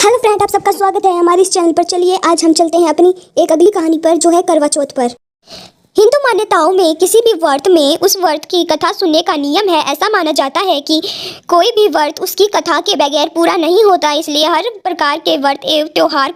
Hello friend, आप सबका स्वागत है हमारे इस चैनल पर। चलिए आज हम चलते हैं अपनी एक अगली कहानी पर, जो है करवा चौथ पर। हिंदू मान्यताओं में किसी भी व्रत में उस व्रत की कथा सुनने का नियम है। ऐसा माना जाता है कि कोई भी व्रत उसकी कथा के बगैर पूरा नहीं होता, इसलिए हर प्रकार के व्रत एवं त्योहार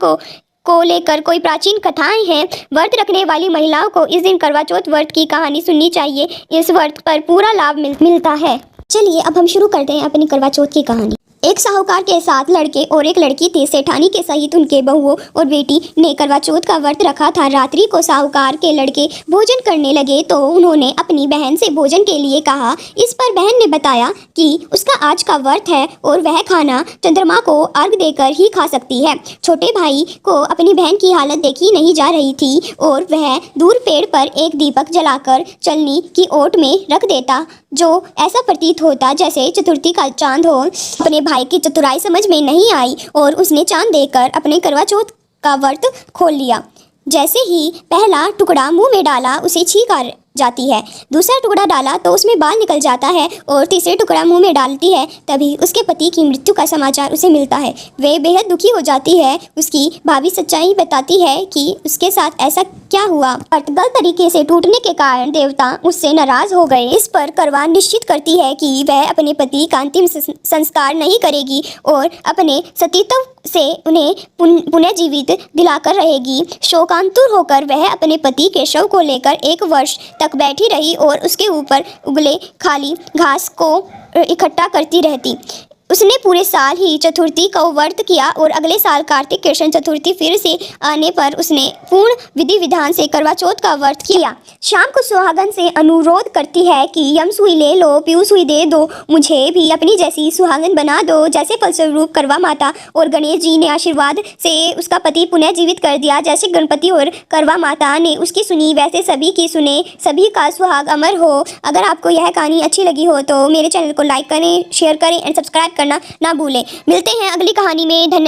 को लेकर कोई प्राचीन कथाएं हैं। व्रत रखने वाली महिलाओं को इस दिन करवा चौथ व्रत की कहानी सुननी चाहिए। इस व्रत पर पूरा लाभ मिलता है। चलिए अब हम शुरू करते हैं अपनी करवा चौथ की कहानी। एक साहूकार के 7 लड़के और एक लड़की थी। सेठानी के सहित उनके बहुओं और बेटी ने करवा चौथ का व्रत रखा था। रात्रि को साहूकार के लड़के भोजन करने लगे तो उन्होंने अपनी बहन से भोजन के लिए कहा। इस पर बहन ने बताया कि उसका आज का व्रत है और वह खाना चंद्रमा को अर्घ देकर ही खा सकती है। छोटे भाई को अपनी बहन की हालत देखी नहीं जा रही थी और वह दूर पेड़ पर एक दीपक जलाकर चलनी की ओट में रख देता, जो ऐसा प्रतीत होता जैसे चतुर्थी का चांद हो। अपने भाई की चतुराई समझ में नहीं आई और उसने चांद देखकर अपने करवा चौथ का व्रत खोल लिया। जैसे ही पहला टुकड़ा मुंह में डाला उसे छींक आ जाती है, दूसरा टुकड़ा डाला तो उसमें बाल निकल जाता है और तीसरे टुकड़ा मुंह में डालती है तभी उसके पति की मृत्यु का समाचार उसे मिलता है। वे बेहद दुखी हो जाती है। उसकी भाभी सच्चाई बताती है कि उसके साथ ऐसा क्या हुआ। व्रत गलत तरीके से टूटने के कारण देवता उससे नाराज हो गए। इस पर करवा निश्चित करती है कि वह अपने पति का अंतिम संस्कार नहीं करेगी और अपने सतीत्व से उन्हें पुनर्जीवित दिलाकर रहेगी। शोकांतुर होकर वह अपने पति के शव को लेकर 1 वर्ष तक बैठी रही और उसके ऊपर उगले खाली घास को इकट्ठा करती रहती। उसने पूरे साल ही चतुर्थी का व्रत किया और अगले साल कार्तिक कृष्ण चतुर्थी फिर से आने पर उसने पूर्ण विधि विधान से करवा चौथ का व्रत किया। शाम को सुहागन से अनुरोध करती है कि यम सुई ले लो, पीऊ सुई दे दो, मुझे भी अपनी जैसी सुहागन बना दो। जैसे फलस्वरूप करवा माता और गणेश जी ने आशीर्वाद से उसका पति पुनः जीवित कर दिया। जैसे गणपति और करवा माता ने उसकी सुनी वैसे सभी की सुने। सभी का सुहाग अमर हो। अगर आपको यह कहानी अच्छी लगी हो तो मेरे चैनल को लाइक करें, शेयर करें एंड सब्सक्राइब करना ना भूलें। मिलते हैं अगली कहानी में। धन्यवाद।